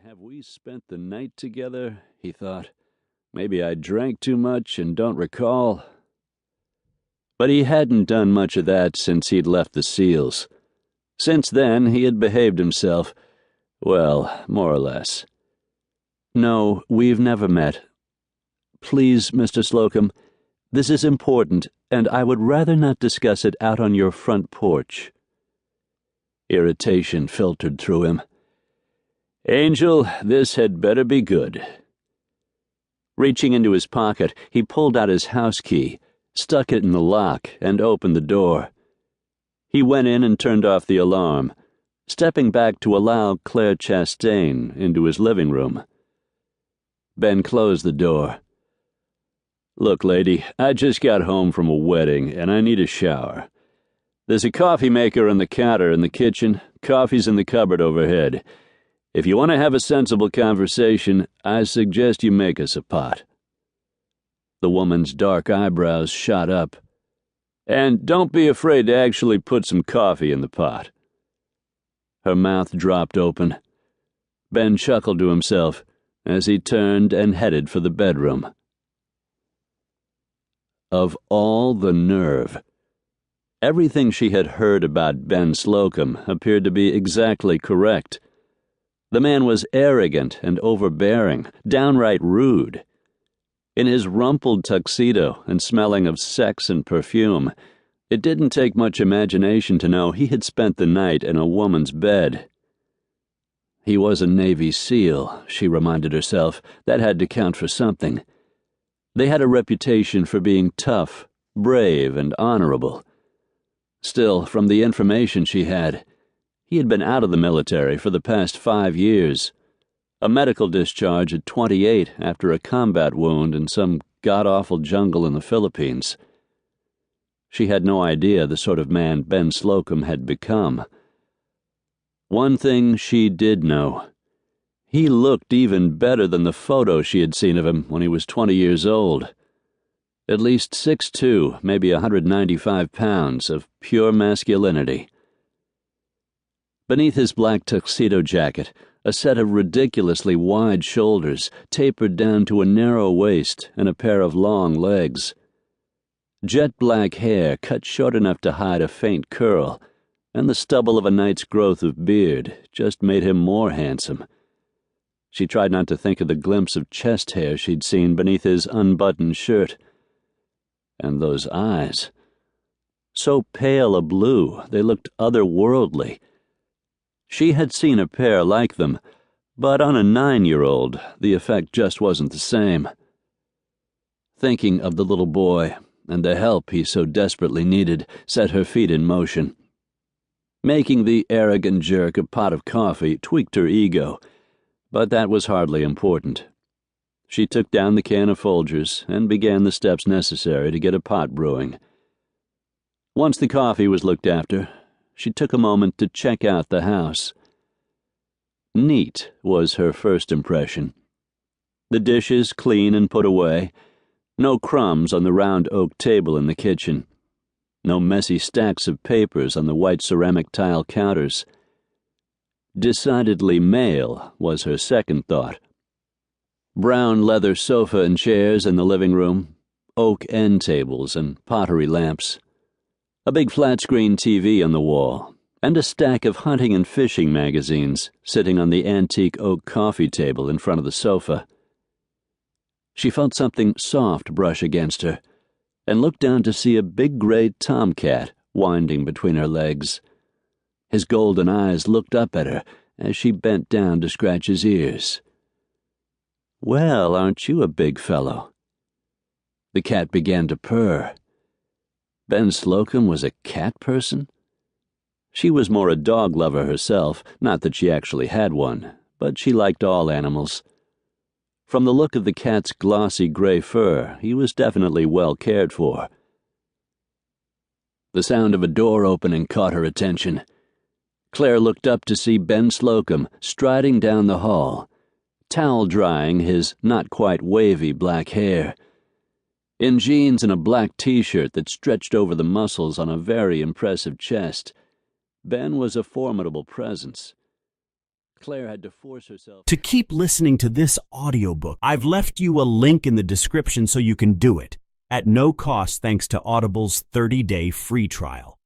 have we spent the night together? He thought. Maybe I drank too much and don't recall. But he hadn't done much of that since he'd left the SEALs. Since then, he had behaved himself, well, more or less. No, we've never met. Please, Mr. Slocum, this is important, and I would rather not discuss it out on your front porch. Irritation filtered through him. Angel, this had better be good. Reaching into his pocket, he pulled out his house key, stuck it in the lock, and opened the door. He went in and turned off the alarm, stepping back to allow Claire Chastain into his living room. Ben closed the door. Look, lady, I just got home from a wedding, and I need a shower. There's a coffee maker on the counter in the kitchen. Coffee's in the cupboard overhead. If you want to have a sensible conversation, I suggest you make us a pot. The woman's dark eyebrows shot up. And don't be afraid to actually put some coffee in the pot. Her mouth dropped open. Ben chuckled to himself as he turned and headed for the bedroom. Of all the nerve. Everything she had heard about Ben Slocum appeared to be exactly correct. The man was arrogant and overbearing, downright rude. In his rumpled tuxedo and smelling of sex and perfume, it didn't take much imagination to know he had spent the night in a woman's bed. He was a Navy SEAL, she reminded herself. That had to count for something. They had a reputation for being tough, brave, and honorable. Still, from the information she had, he had been out of the military for the past 5 years. A medical discharge at 28 after a combat wound in some god-awful jungle in the Philippines. She had no idea the sort of man Ben Slocum had become. One thing she did know. He looked even better than the photo she had seen of him when he was 20 years old. At least 6'2", maybe 195 pounds of pure masculinity. Beneath his black tuxedo jacket, a set of ridiculously wide shoulders tapered down to a narrow waist and a pair of long legs. Jet black hair cut short enough to hide a faint curl, and the stubble of a night's growth of beard just made him more handsome. She tried not to think of the glimpse of chest hair she'd seen beneath his unbuttoned shirt. And those eyes. So pale a blue, they looked otherworldly. She had seen a pair like them, but on a 9-year-old, the effect just wasn't the same. Thinking of the little boy and the help he so desperately needed set her feet in motion. Making the arrogant jerk a pot of coffee tweaked her ego, but that was hardly important. She took down the can of Folgers and began the steps necessary to get a pot brewing. Once the coffee was looked after, she took a moment to check out the house. Neat was her first impression. The dishes clean and put away, no crumbs on the round oak table in the kitchen, no messy stacks of papers on the white ceramic tile counters. Decidedly male was her second thought. Brown leather sofa and chairs in the living room, oak end tables and pottery lamps. A big flat-screen TV on the wall, and a stack of hunting and fishing magazines sitting on the antique oak coffee table in front of the sofa. She felt something soft brush against her, and looked down to see a big gray tomcat winding between her legs. His golden eyes looked up at her as she bent down to scratch his ears. Well, aren't you a big fellow? The cat began to purr. Ben Slocum was a cat person? She was more a dog lover herself, not that she actually had one, but she liked all animals. From the look of the cat's glossy gray fur, he was definitely well cared for. The sound of a door opening caught her attention. Claire looked up to see Ben Slocum striding down the hall, towel drying his not quite wavy black hair. In jeans and a black t-shirt that stretched over the muscles on a very impressive chest, Ben was a formidable presence. Claire had to force herself To keep listening to this audiobook, I've left you a link in the description so you can do it, at no cost thanks to Audible's 30-day free trial.